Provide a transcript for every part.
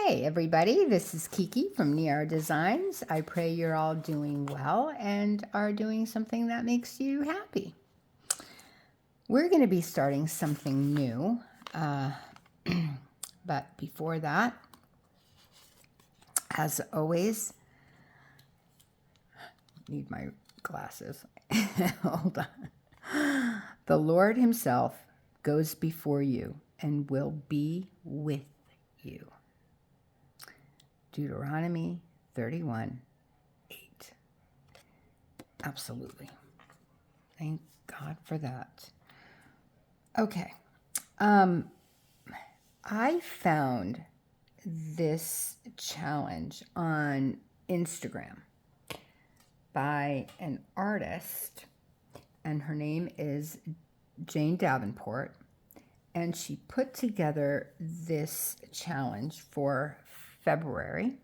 Hey everybody, this is Kiki from Niar Designs. I pray you're all doing well and are doing something that makes you happy. We're going to be starting something new, but before that, as always, need my glasses. Hold on. The Lord himself goes before you and will be with you. Deuteronomy 31:8. Absolutely. Thank God for that. Okay. I found this challenge on Instagram by an artist, and her name is Jane Davenport, and she put together this challenge for February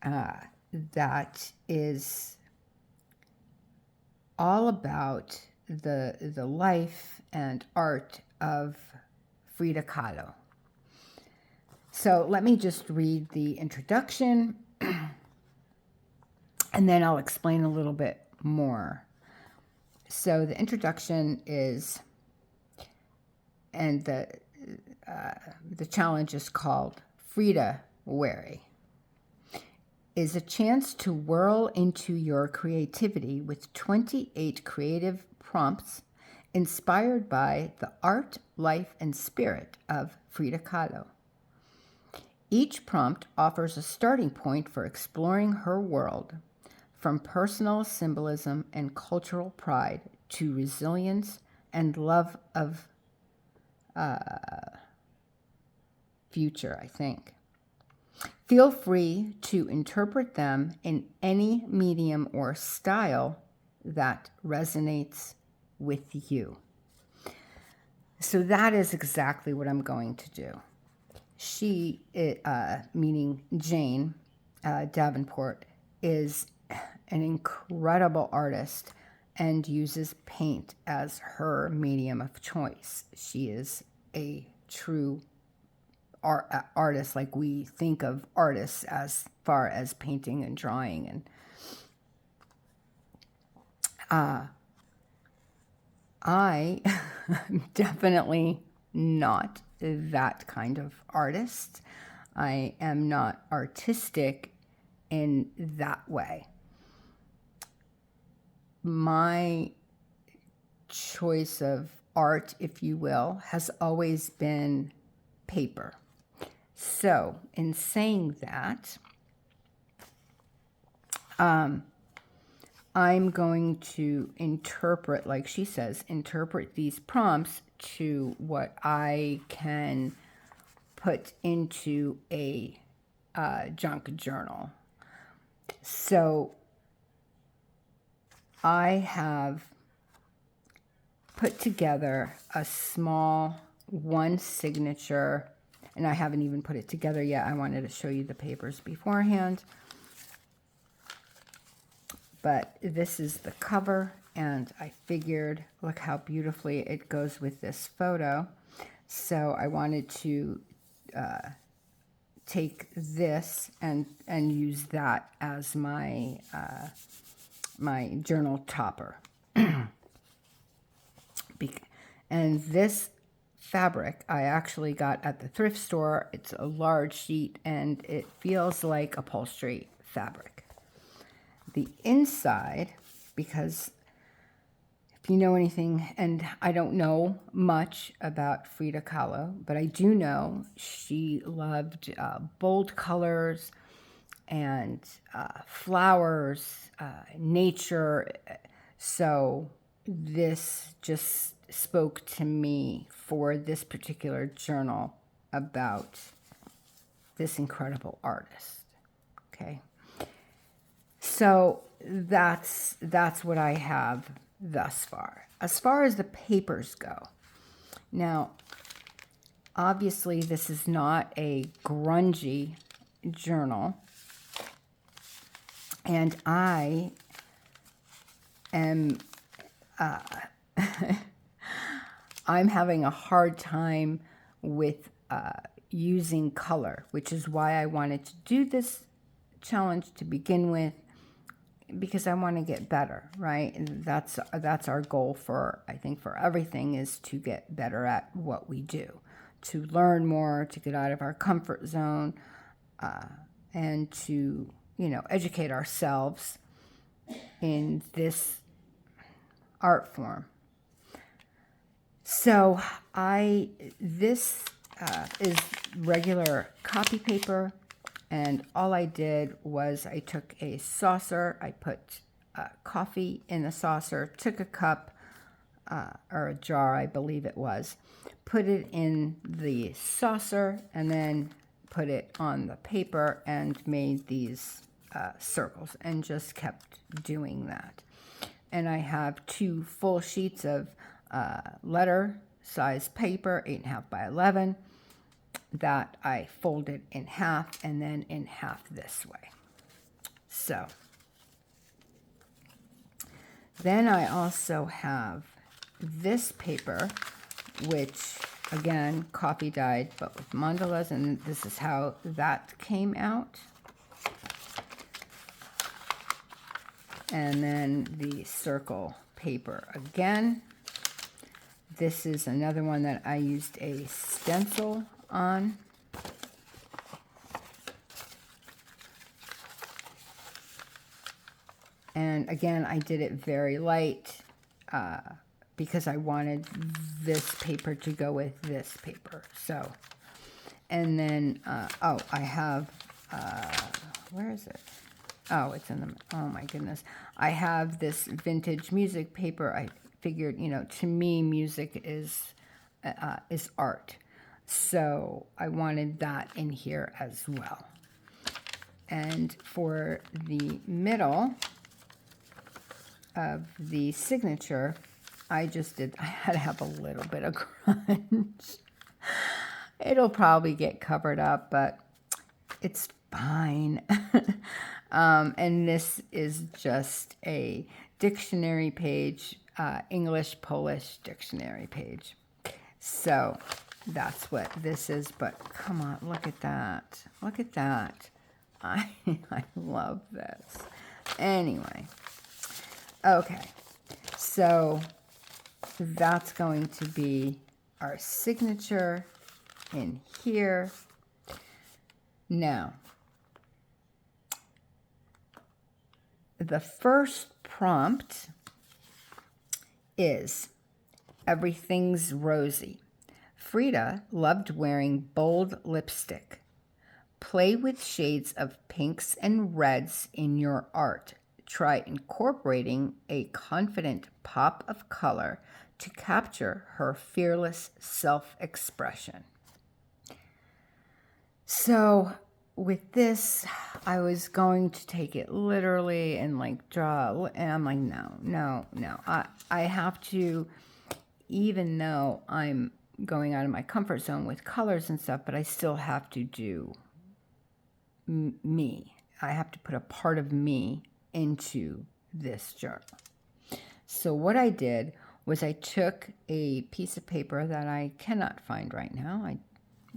that is all about the life and art of Frida Kahlo. So let me just read the introduction and then I'll explain a little bit more. So the introduction is, and the challenge is called Frida Wary, is a chance to whirl into your creativity with 28 creative prompts inspired by the art, life, and spirit of Frida Kahlo. Each prompt offers a starting point for exploring her world, from personal symbolism and cultural pride to resilience and love of future, I think. Feel free to interpret them in any medium or style that resonates with you. So that is exactly what I'm going to do. She, meaning Jane Davenport, is an incredible artist and uses paint as her medium of choice. She is a true artist, like we think of artists as far as painting and drawing. And I am definitely not that kind of artist. I am not artistic in that way. My choice of art, if you will, has always been paper. So, in saying that, I'm going to interpret, like she says, interpret these prompts to what I can put into a junk journal. So, I have put together a small one signature, and I haven't even put it together yet. I wanted to show you the papers beforehand. But this is the cover, and I figured, look how beautifully it goes with this photo. So I wanted to take this and use that as my my journal topper. And this fabric I actually got at the thrift store. It's a large sheet and it feels like upholstery fabric. The inside, because if you know anything, and I don't know much about Frida Kahlo, but I do know she loved bold colors and flowers, nature. So this just spoke to me for this particular journal about this incredible artist. Okay. So that's what I have thus far. As far as the papers go, now, obviously this is not a grungy journal, and I am I'm having a hard time with using color, which is why I wanted to do this challenge to begin with, because I want to get better, right? And that's our goal for, I think, for everything, is to get better at what we do, to learn more, to get out of our comfort zone, and to, educate ourselves in this art form. So this is regular copy paper, and all I did was I took a saucer, I put coffee in the saucer, took a cup or a jar, I believe it was, put it in the saucer, and then put it on the paper and made these circles, and just kept doing that. And I have 2 full sheets of letter size paper, 8.5 by 11, that I folded in half and then in half this way. So then I also have this paper, which again, coffee dyed, but with mandalas, and this is how that came out. And then the circle paper again. This is another one that I used a stencil on. And again, I did it very light because I wanted this paper to go with this paper. So, and then, oh, I have, where is it? Oh, it's in the, oh my goodness. I have this vintage music paper. I figured, to me, music is art. So I wanted that in here as well. And for the middle of the signature, I had to have a little bit of crunch. It'll probably get covered up, but it's fine. And this is just a dictionary page, English-Polish dictionary page. So that's what this is, but come on, look at that. Look at that. I love this. Anyway, okay, so that's going to be our signature in here. Now, the first prompt is everything's rosy. Frida loved wearing bold lipstick. Play with shades of pinks and reds in your art. Try incorporating a confident pop of color to capture her fearless self-expression. So with this, I was going to take it literally and like draw, and I'm like, no. I have to, even though I'm going out of my comfort zone with colors and stuff, but I still have to do me. I have to put a part of me into this journal. So what I did was I took a piece of paper that I cannot find right now. I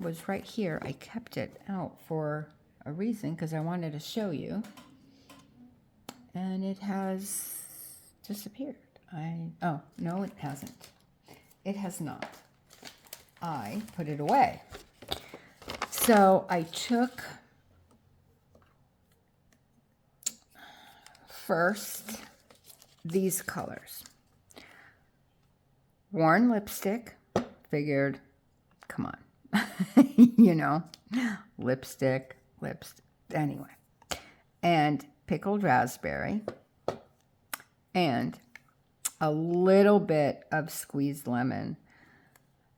was right here. I kept it out for a reason because I wanted to show you. And it has disappeared. Oh, no, it hasn't. It has not. I put it away. So I took first these colors. Worn lipstick, figured, come on, lipstick, anyway. And pickled raspberry, and a little bit of squeezed lemon.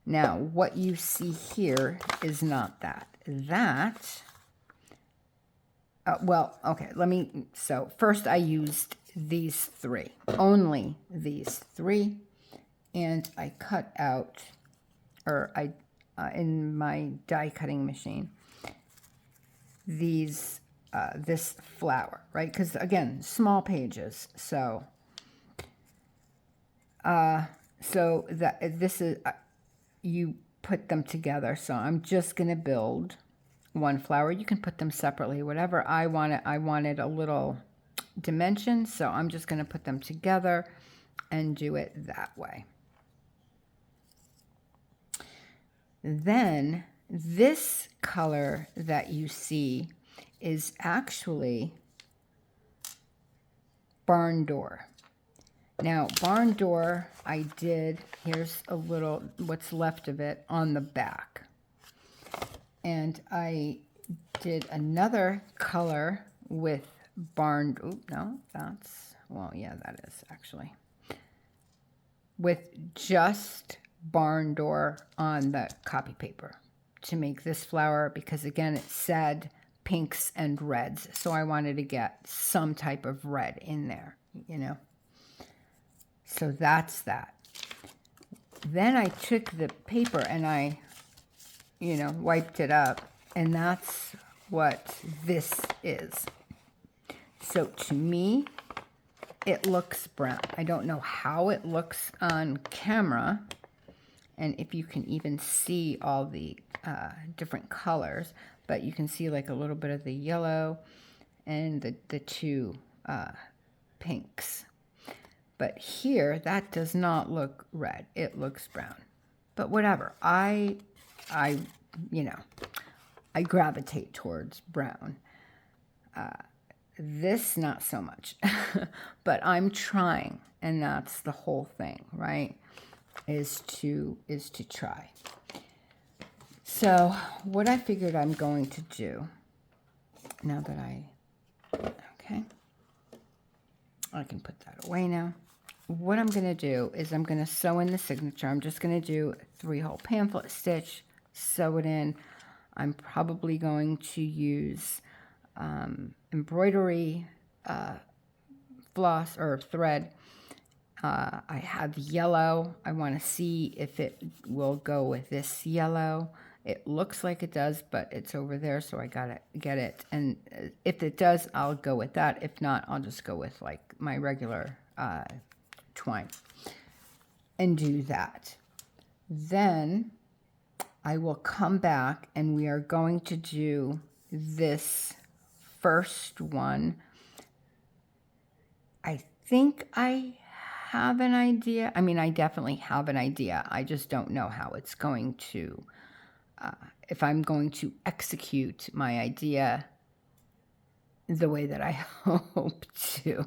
Now, what you see here is not that. Well, okay, so first I used these 3, only these 3, and I cut out, or in my die cutting machine, this flower, right? Because again, small pages, so this is, you put them together. So I'm just going to build one flower. You can put them separately, whatever I wanted. I wanted a little dimension, so I'm just going to put them together and do it that way. Then this color that you see is actually barn door. Now, barn door, I did, here's a little, what's left of it on the back. And I did another color with barn, oh, no, that's, well, yeah, that is actually. With just barn door on the copy paper to make this flower, because again, it said pinks and reds. So I wanted to get some type of red in there, you know. So that's that. Then I took the paper and I, you know, wiped it up, and that's what this is. So to me, it looks brown. I don't know how it looks on camera, and if you can even see all the different colors, but you can see like a little bit of the yellow and the two pinks. But here, that does not look red. It looks brown. But whatever. I you know, I gravitate towards brown. This, not so much. But I'm trying, and that's the whole thing, right? Is to try. So what I figured I'm going to do, now that okay, I can put that away now. What I'm going to do is I'm going to sew in the signature. I'm just going to do a 3-hole pamphlet stitch, sew it in. I'm probably going to use embroidery floss or thread. I have yellow. I want to see if it will go with this yellow. It looks like it does, but it's over there, so I gotta get it. And if it does, I'll go with that. If not, I'll just go with like my regular twine and do that. Then I will come back and we are going to do this first one. I think I have an idea. I mean, I definitely have an idea. I just don't know how it's going to, if I'm going to execute my idea the way that I hope to.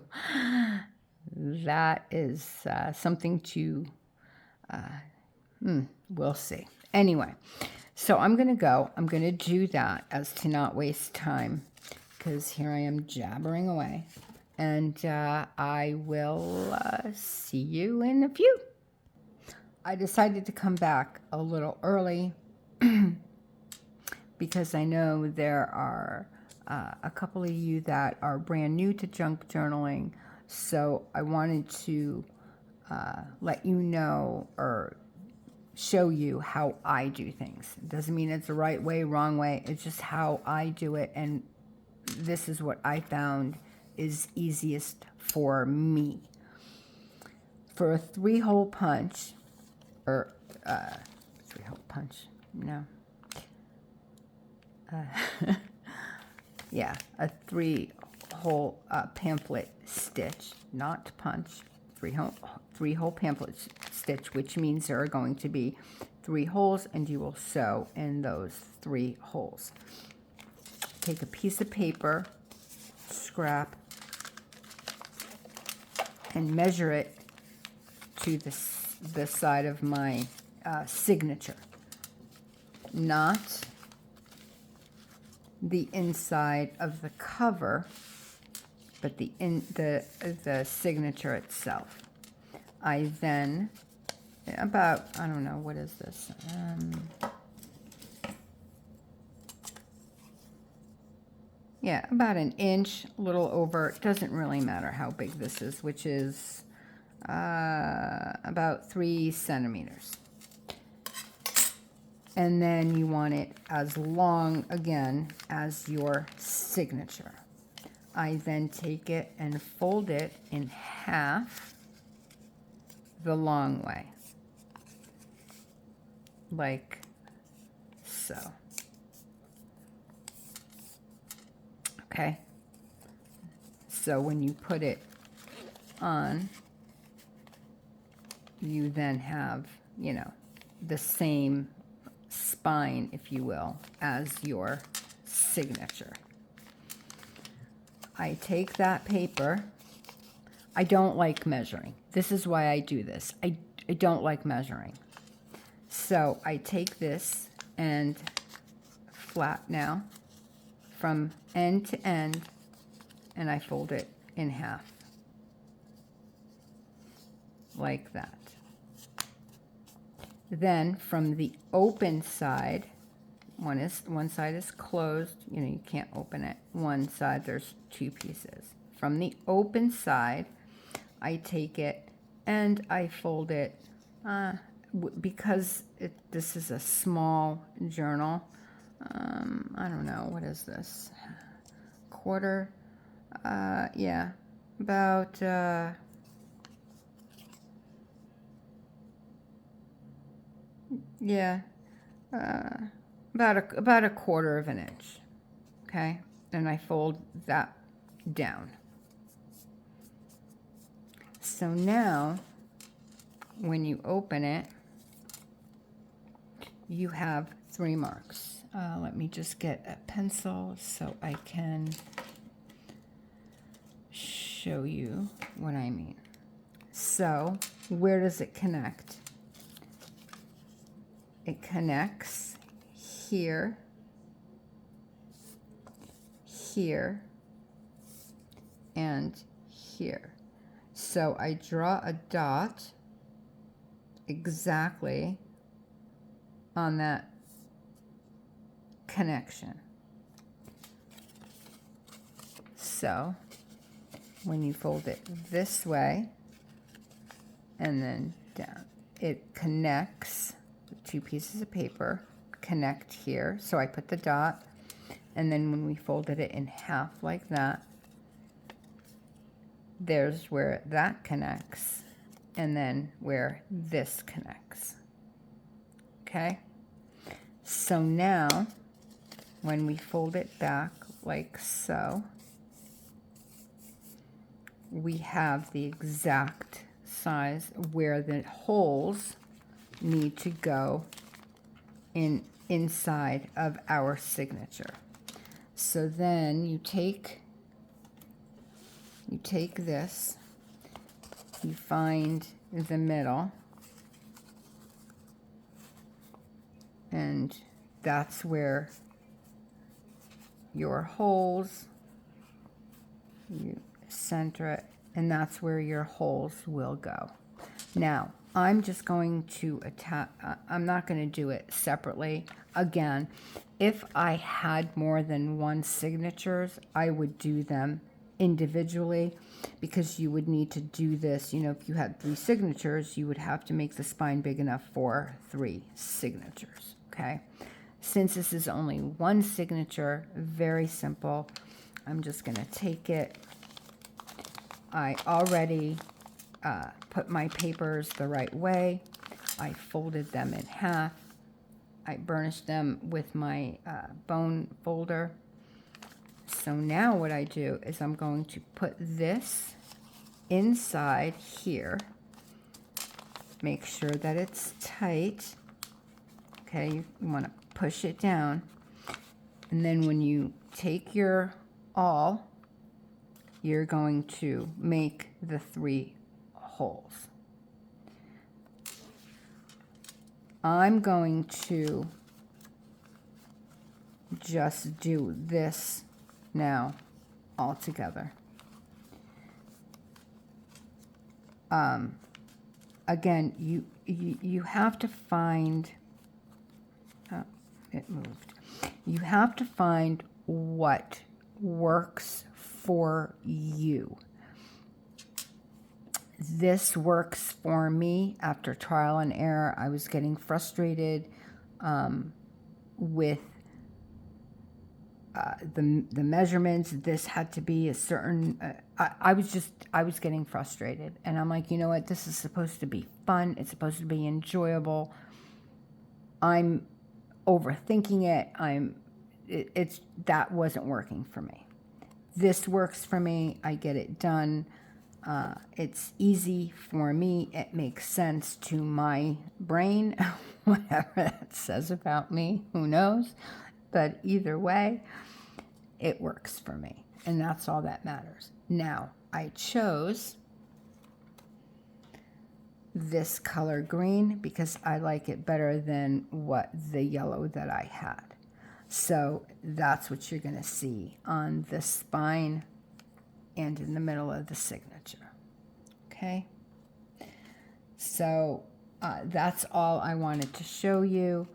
That is something to, we'll see. Anyway, so I'm going to go. I'm going to do that as to not waste time, because here I am jabbering away. And I will see you in a few. I decided to come back a little early because I know there are a couple of you that are brand new to junk journaling. So I wanted to let you know or show you how I do things. It doesn't mean it's the right way, wrong way. It's just how I do it. And this is what I found is easiest for me. For a 3-hole punch, or 3-hole punch, no. Yeah, a 3-hole pamphlet stitch, not punch, 3-hole pamphlet stitch, which means there are going to be 3 holes, and you will sew in those 3 holes. Take a piece of paper, scrap, and measure it to the side of my signature, not the inside of the cover, but the signature itself. I then, about, I don't know, what is this? Yeah, about an inch, a little over. It doesn't really matter how big this is, which is about 3 centimeters. And then you want it as long, again, as your signature. I then take it and fold it in half the long way. Like so. Okay. So when you put it on, you then have, you know, the same spine, if you will, as your signature. I take that paper. I don't like measuring. This is why I do this. I don't like measuring. So I take this and flat now from end to end, and I fold it in half like that. Then from the open side, one side is closed, you know, you can't open it. One side, there's two pieces. From the open side, I take it and I fold it, because this is a small journal. I don't know, what is this? Quarter, yeah, about, yeah, about a quarter of an inch, okay? And I fold that down. So now, when you open it, you have 3 marks. Let me just get a pencil so I can show you what I mean. So, where does it connect? It connects here, here, and here. So I draw a dot exactly on that connection. So when you fold it this way and then down, it connects. The 2 pieces of paper connect here. So I put the dot, and then when we folded it in half like that, there's where that connects, and then where this connects. Okay? So now, when we fold it back like so, we have the exact size where the holes need to go inside of our signature. So then you take this, you find the middle, and that's where your holes, you center it, and that's where your holes will go. Now, I'm just going to attach, I'm not going to do it separately. Again, if I had more than 1 signatures, I would do them individually, because you would need to do this, you know, if you had 3 signatures, you would have to make the spine big enough for 3 signatures, okay? Since this is only 1 signature, very simple, I'm just going to take it. I already put my papers the right way. I folded them in half. I burnished them with my bone folder. So now what I do is I'm going to put this inside here. Make sure that it's tight. Okay, you want to push it down. And then when you take your awl, you're going to make the 3 holes. I'm going to just do this now all together. Again, you have to find, it moved. You have to find what works for you. This works for me after trial and error. I was getting frustrated with the measurements. This had to be a certain, I was getting frustrated. And I'm like, you know what? This is supposed to be fun. It's supposed to be enjoyable. I'm overthinking it. That wasn't working for me. This works for me. I get it done. It's easy for me. It makes sense to my brain. Whatever that says about me, who knows? But either way, it works for me. And that's all that matters. Now, I chose this color green because I like it better than what the yellow that I had. So that's what you're going to see on the spine and in the middle of the signature. Okay? So that's all I wanted to show you.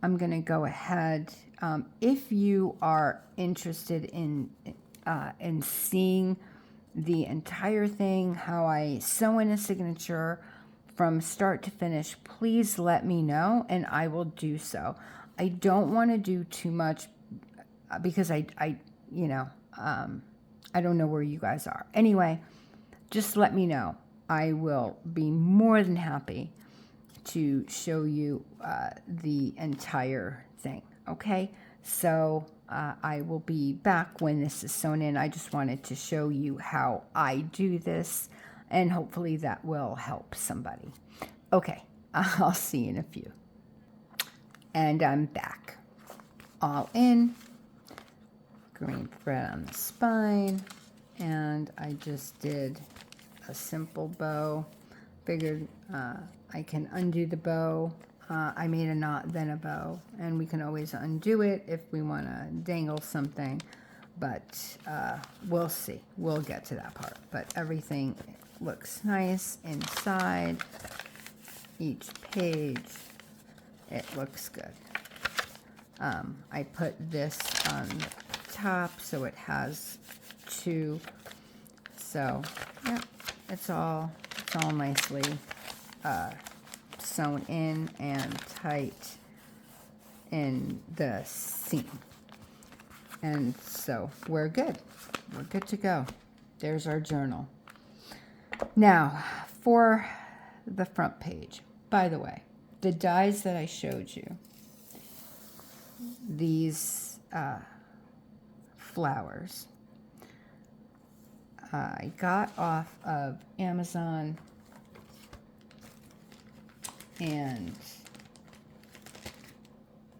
I'm going to go ahead. If you are interested in seeing the entire thing, how I sew in a signature from start to finish, please let me know and I will do so. I don't want to do too much because I don't know where you guys are. Anyway, just let me know. I will be more than happy to show you the entire thing. Okay, so I will be back when this is sewn in. I just wanted to show you how I do this, and hopefully that will help somebody. Okay, I'll see you in a few. And I'm back. All in. Green thread on the spine. And I just did a simple bow. Figured I can undo the bow. I made a knot, then a bow. And we can always undo it if we want to dangle something. But we'll see. We'll get to that part. But everything looks nice inside. Each page, it looks good. I put this on the top so it has two. So, yeah, it's all nicely sewn in and tight in the seam. And so we're good. We're good to go. There's our journal. Now, for the front page. By the way, the dies that I showed you, these flowers, I got off of Amazon, and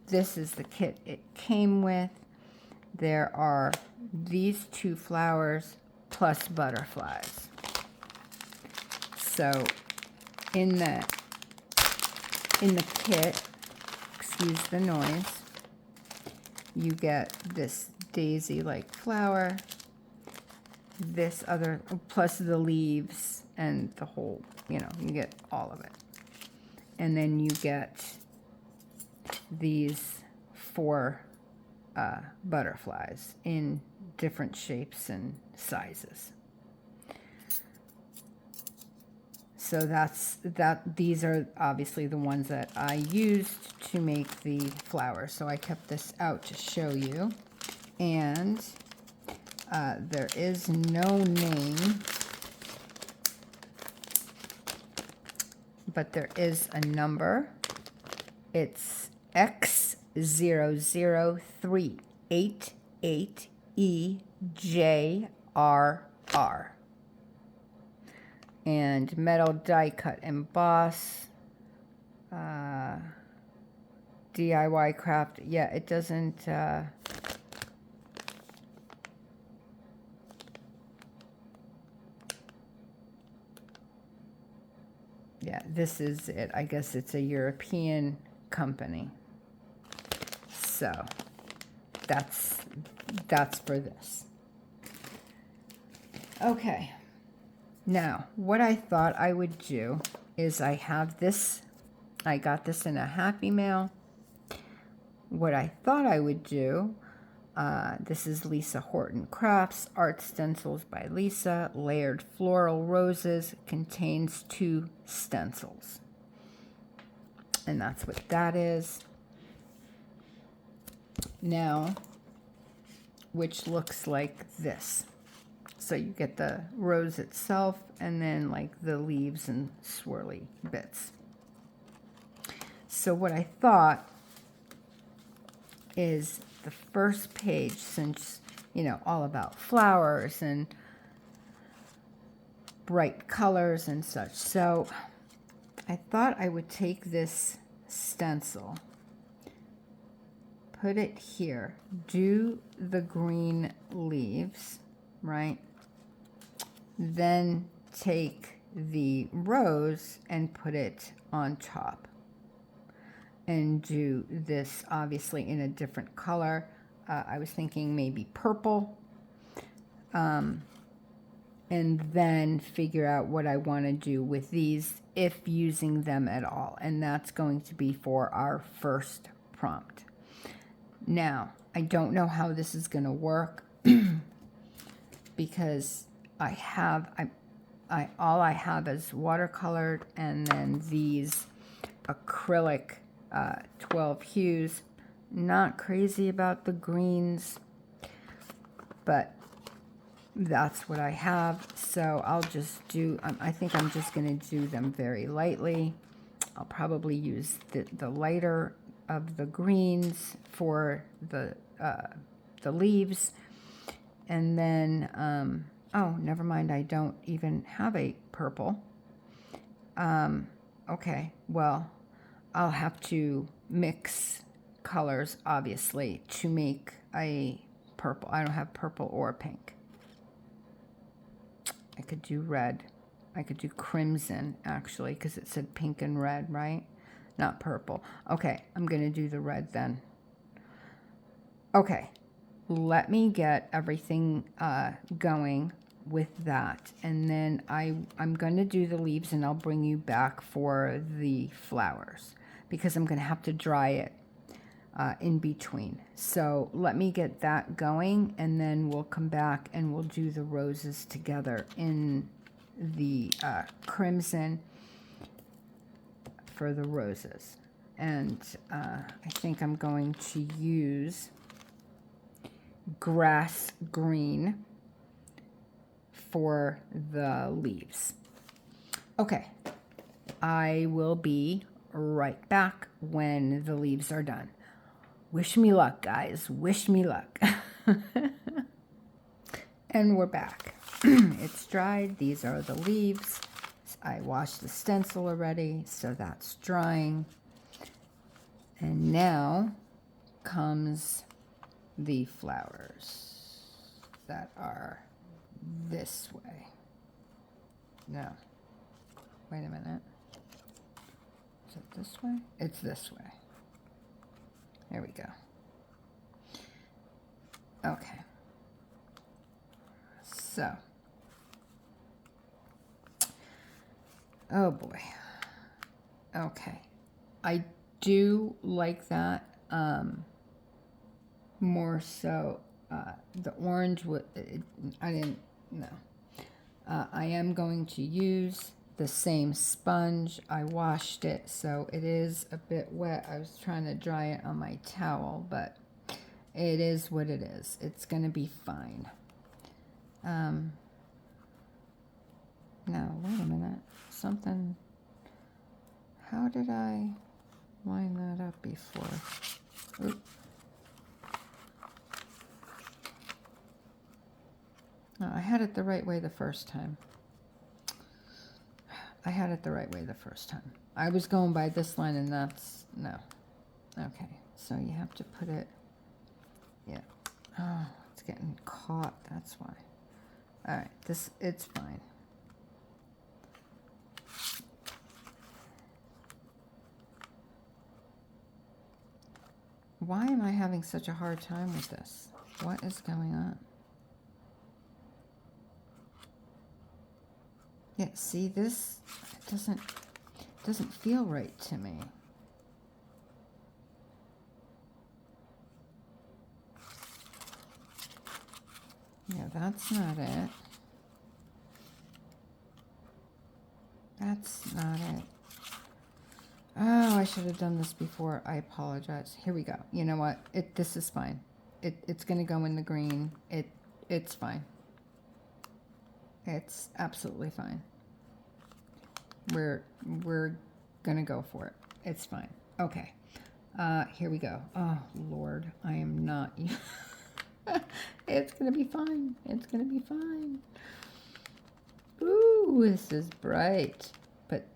this is the kit it came with. There are these two flowers plus butterflies. So in the kit, excuse the noise, you get this daisy-like flower, this other, plus the leaves and the whole, you get all of it. And then you get these 4 butterflies in different shapes and sizes. So these are obviously the ones that I used to make the flowers. So I kept this out to show you. And there is no name, but there is a number. It's X00388EJRR. And metal die cut emboss, DIY craft. Yeah, it doesn't, yeah, this is it. I guess it's a European company. So that's for this. Okay. Now, what I thought I would do is I have this, I got this in a Happy Mail. What I thought I would do, this is Lisa Horton Crafts, Art Stencils by Lisa, Layered Floral Roses, contains 2 stencils. And that's what that is. Now, which looks like this. So you get the rose itself and then like the leaves and swirly bits. So what I thought is the first page, since, you know, all about flowers and bright colors and such. So I thought I would take this stencil, put it here, do the green leaves, right? Then take the rose and put it on top. And do this obviously in a different color. I was thinking maybe purple. And then figure out what I want to do with these, if using them at all. And that's going to be for our first prompt. Now, I don't know how this is going to work because all I have is watercolored and then these acrylic 12 hues. Not crazy about the greens, but that's what I have. So I'll just do, I think I'm just going to do them very lightly. I'll probably use the lighter of the greens for the leaves. And then, oh, never mind, I don't even have a purple. Okay, well, I'll have to mix colors, obviously, to make a purple. I don't have purple or pink. I could do red. I could do crimson, actually, because it said pink and red, right? Not purple. Okay, I'm going to do the red then. Okay, let me get everything going with that. And then I'm going to do the leaves, and I'll bring you back for the flowers, because I'm going to have to dry it in between. So let me get that going, and then we'll come back and we'll do the roses together in the crimson for the roses. And I think I'm going to use grass green for the leaves. Okay, I will be right back when the leaves are done. Wish me luck, guys. Wish me luck. And we're back. It's dried. These are the leaves. I washed the stencil already, so that's drying. And now comes the flowers that are this way. No. Wait a minute. Is it this way? It's this way. There we go. Okay. So. Oh boy. Okay. I do like that more so. The orange, I didn't know. I am going to use the same sponge. I washed it, so it is a bit wet. I was trying to dry it on my towel, but it is what it is. It's going to be fine. Now, wait a minute. Something, how did I line that up before? Oop. No, I had it the right way the first time. I had it the right way the first time. I was going by this line, and that's, no. Okay, so you have to put it, yeah. Oh, it's getting caught, that's why. All right, it's fine. Why am I having such a hard time with this? What is going on? Yeah, see, this doesn't feel right to me. Yeah, that's not it. That's not it. Oh, I should have done this before. I apologize. Here we go. You know what? This is fine. It's going to go in the green. It's fine. It's absolutely fine. We're going to go for it. It's fine. Okay. Here we go. Oh, Lord, I am not. It's going to be fine. It's going to be fine. Ooh, this is bright. But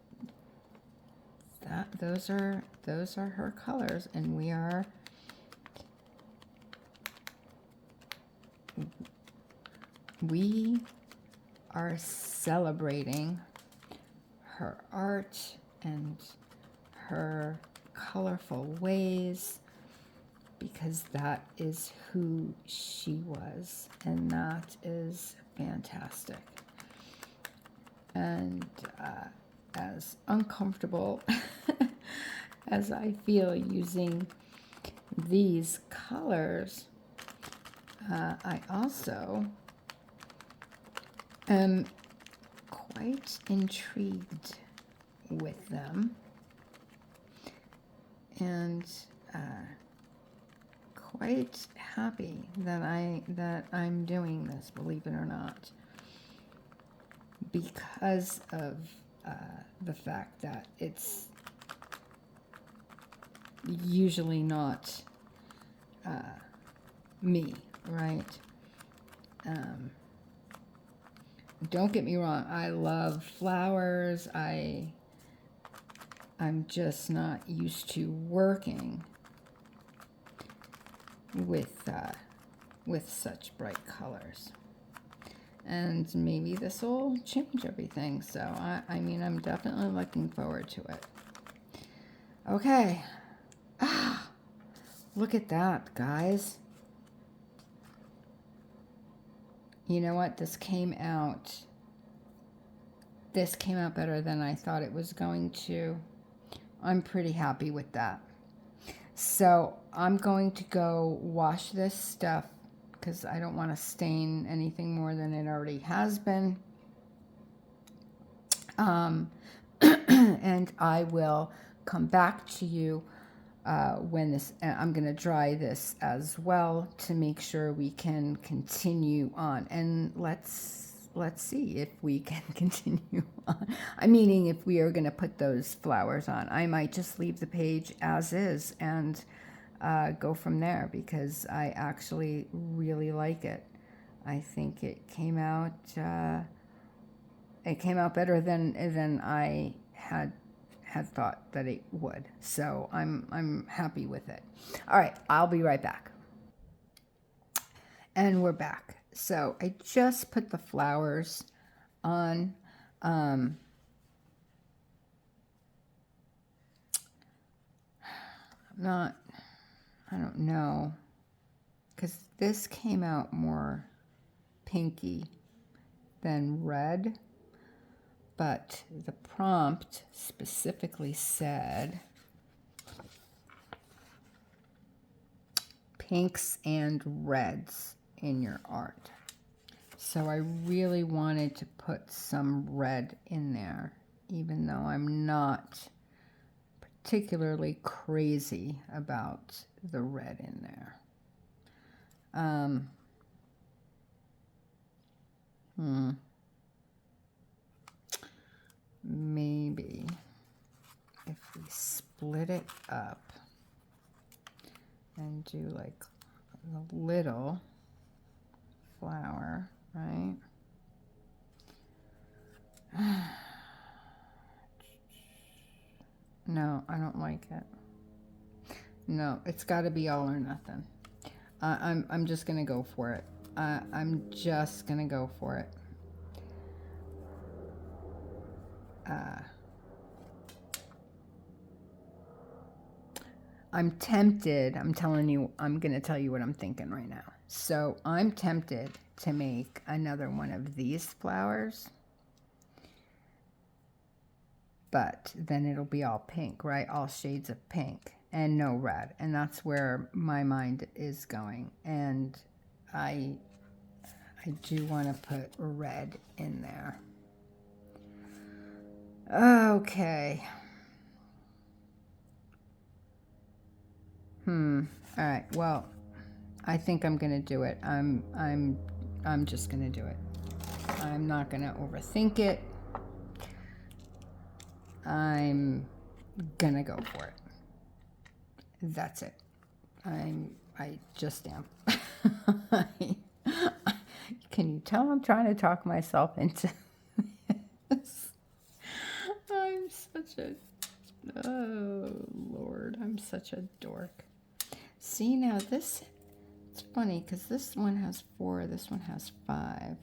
those are her colors, and we are celebrating her art and her colorful ways, because that is who she was, and that is fantastic. And as uncomfortable as I feel using these colors, I also am quite intrigued with them, and quite happy that I'm doing this, believe it or not, because of the fact that it's usually not me, right? Don't get me wrong, I love flowers. I'm just not used to working with such bright colors. And maybe this will change everything. So, I mean, I'm definitely looking forward to it. Okay. Ah, look at that, guys. You know what? This came out better than I thought it was going to. I'm pretty happy with that. So I'm going to go wash this stuff because I don't want to stain anything more than it already has been. And I will come back to you when this, I'm going to dry this as well to make sure we can continue on. And let's see if we can continue on. I'm meaning if we are going to put those flowers on. I might just leave the page as is and go from there, because I actually really like it. I think it came out better than I had thought that it would. So I'm happy with it. All right, I'll be right back. And we're back. So I just put the flowers on. I don't know, because this came out more pinky than red, but the prompt specifically said pinks and reds in your art. So I really wanted to put some red in there, even though I'm not particularly crazy about the red in there. Maybe if we split it up and do like a little flower, right? No, I don't like it. No, it's got to be all or nothing. I'm just gonna go for it. I'm just gonna go for it. I'm tempted. I'm telling you, I'm gonna tell you what I'm thinking right now. So I'm tempted to make another one of these flowers, but then it'll be all pink, right? All shades of pink and no red. And that's where my mind is going. And I do want to put red in there. Okay. All right. Well, I think I'm gonna do it. I'm just gonna do it. I'm not gonna overthink it. I'm gonna go for it. that's it. I just am. Can you tell I'm trying to talk myself into this? I'm such a, oh Lord, I'm such a dork. See, now this, it's funny because this one has 4, this one has 5.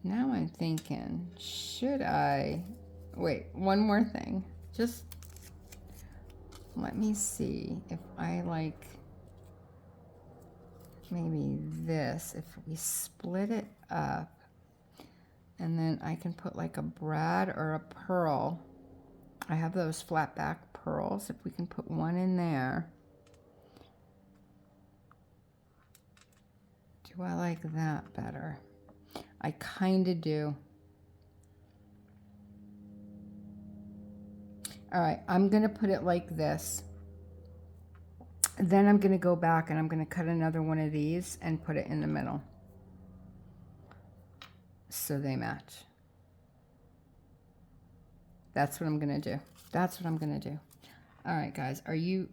Now I'm thinking, should I, wait, one more thing. Just let me see if I like maybe this, if we split it up, and then I can put like a brad or a pearl. I have those flat back pearls. If we can put one in there. Do I like that better? I kind of do. All right, I'm going to put it like this. Then I'm going to go back and I'm going to cut another one of these and put it in the middle, so they match. That's what I'm going to do. That's what I'm going to do. All right, guys, are you...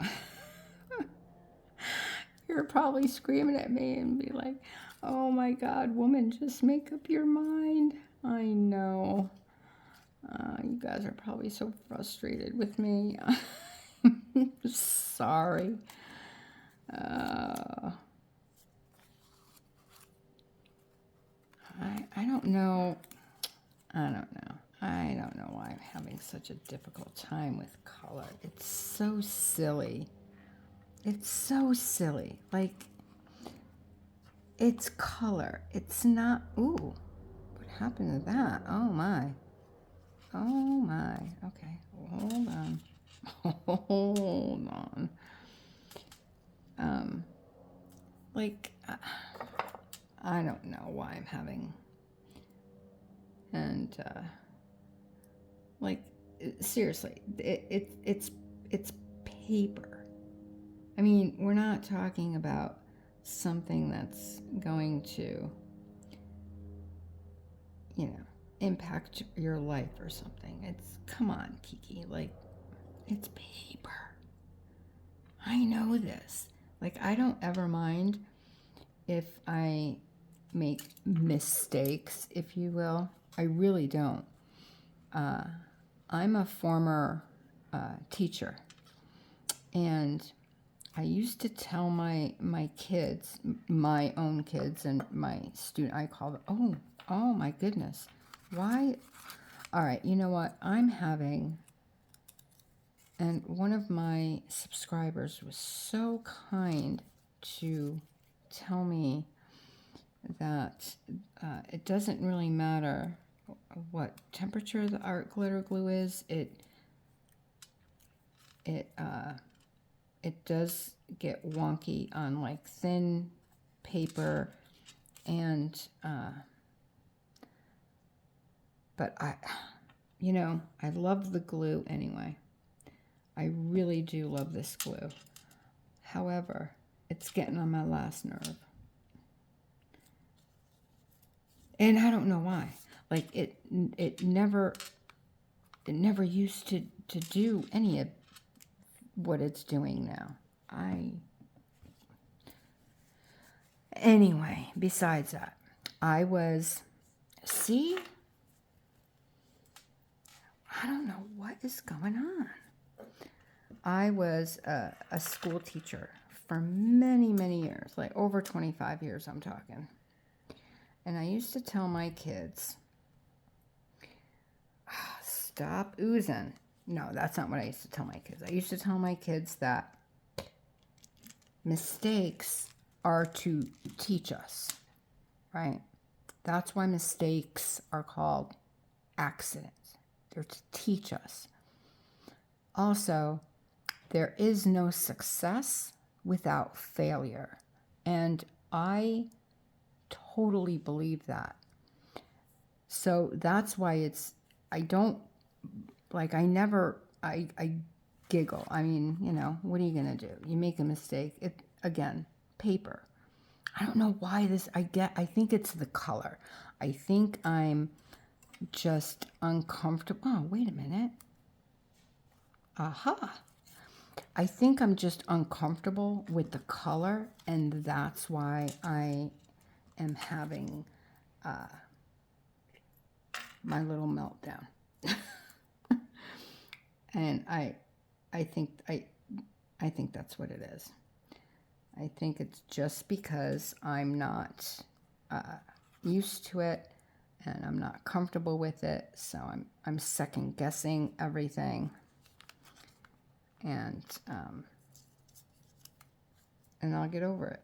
You're probably screaming at me and be like, oh my God, woman, just make up your mind. I know. You guys are probably so frustrated with me. Sorry. I don't know. I don't know. I don't know why I'm having such a difficult time with color. It's so silly. It's so silly. Like, it's color. It's not, ooh, what happened to that? Oh my. Oh my. Okay, hold on. Hold on. Like, I don't know why I'm having, and, like, seriously, it's paper. I mean, we're not talking about something that's going to, you know, impact your life or something. It's, come on, Kiki, like, it's paper. I know this. Like, I don't ever mind if I make mistakes, if you will. I really don't. I'm a former teacher, and I used to tell my kids, my own kids and my student, I call them, oh my goodness, why? All right, you know what? I'm having, and one of my subscribers was so kind to tell me that it doesn't really matter what temperature the art glitter glue is. It does get wonky on like thin paper, and but you know, I love the glue anyway. I really do love this glue. However, it's getting on my last nerve. And I don't know why. Like, it never used to do any of what it's doing now. Anyway, besides that, I was, see? I don't know what is going on. I was a school teacher for many, many years, like over 25 years I'm talking. And I used to tell my kids, stop oozing. No, that's not what I used to tell my kids. I used to tell my kids that mistakes are to teach us, right? That's why mistakes are called accidents. They're to teach us. Also, there is no success without failure. And I totally believe that. So that's why I don't, like, I giggle. I mean, you know, what are you going to do? You make a mistake. Again, paper. I don't know why I think it's the color. I think I'm just uncomfortable. Oh, wait a minute. Aha. I think I'm just uncomfortable with the color, and that's why I am having my little meltdown. And I think that's what it is. I think it's just because I'm not used to it, and I'm not comfortable with it, so I'm second guessing everything, and I'll get over it.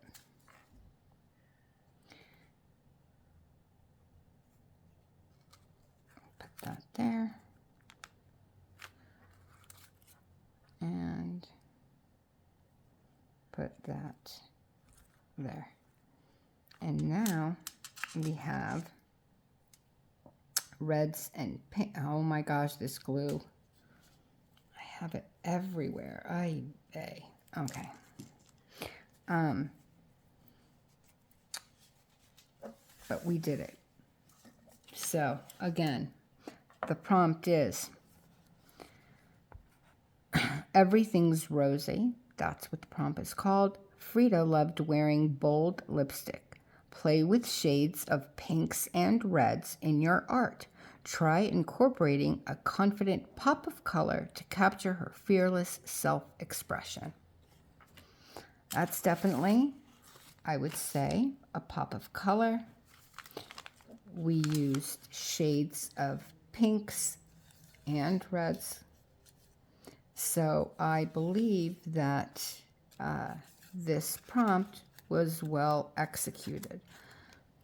Put that there, and put that there. And now we have reds and pink. Oh my gosh, this glue. I have it everywhere. Okay. But we did it. So again, the prompt is everything's rosy. That's what the prompt is called. Frida loved wearing bold lipstick. Play with shades of pinks and reds in your art. Try incorporating a confident pop of color to capture her fearless self-expression. That's definitely, I would say, a pop of color. We used shades of pinks and reds. So I believe that this prompt was well executed,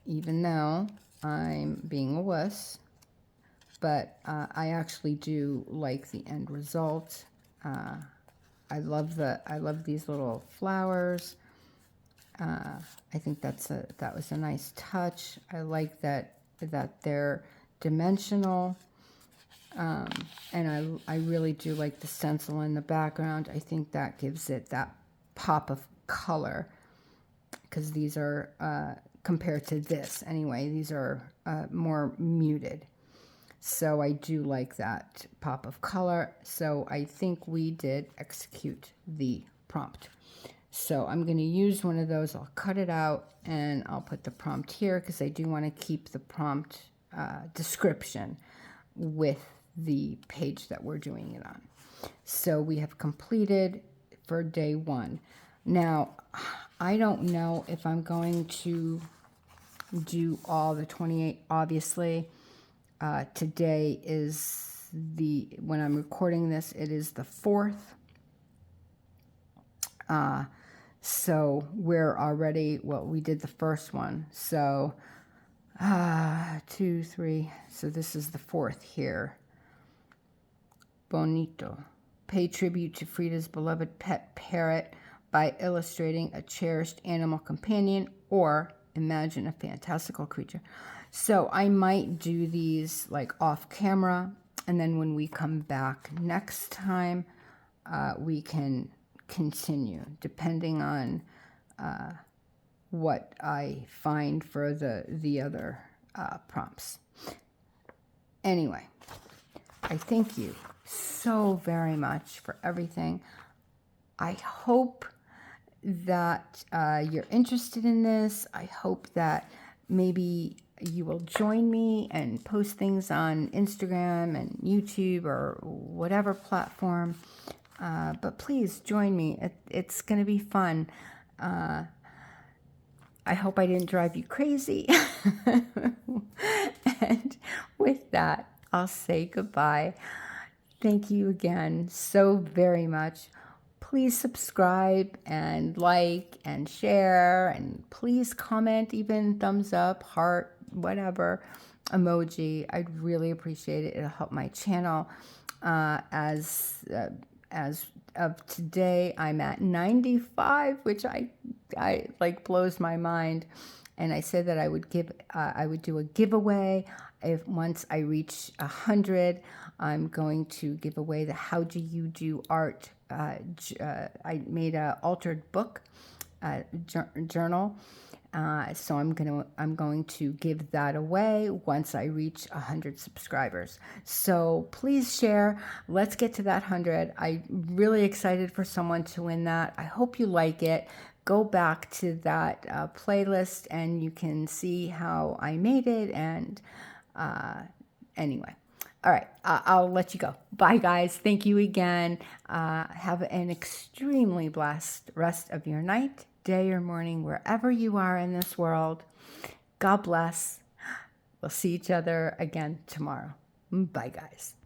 even though I'm being a wuss. But I actually do like the end result. I love these little flowers. I think that was a nice touch. I like that they're dimensional. And I really do like the stencil in the background. I think that gives it that pop of color, because these are, compared to this anyway, these are more muted. So I do like that pop of color. So I think we did execute the prompt. So I'm going to use one of those. I'll cut it out and I'll put the prompt here, because I do want to keep the prompt description with the page that we're doing it on. So we have completed for day 1. Now, I don't know if I'm going to do all the 28. Obviously, today is when I'm recording this, it is the 4th. So we're already, well, we did the first one. So 2, 3. So this is the 4th here. Bonito. Pay tribute to Frida's beloved pet parrot by illustrating a cherished animal companion, or imagine a fantastical creature. So I might do these like off camera, and then when we come back next time, we can continue depending on what I find for the other prompts. Anyway, I thank you so very much for everything. I hope that you're interested in this. I hope that maybe you will join me and post things on Instagram and YouTube or whatever platform. But please join me. It's going to be fun. I hope I didn't drive you crazy. And with that, I'll say goodbye. Thank you again so very much. Please subscribe and like and share, and please comment, even thumbs up, heart, whatever emoji. I'd really appreciate it. It'll help my channel. As of today, I'm at 95, which I like blows my mind. And I said that I would do a giveaway once I reach 100. I'm going to give away the How Do You Do Art. I made an altered book journal So I'm going to give that away once I reach 100 subscribers. So please share. Let's get to that 100. I'm really excited for someone to win that. I hope you like it. Go back to that playlist and you can see how I made it. And anyway. All right, I'll let you go. Bye, guys. Thank you again. Have an extremely blessed rest of your night, day, or morning, wherever you are in this world. God bless. We'll see each other again tomorrow. Bye, guys.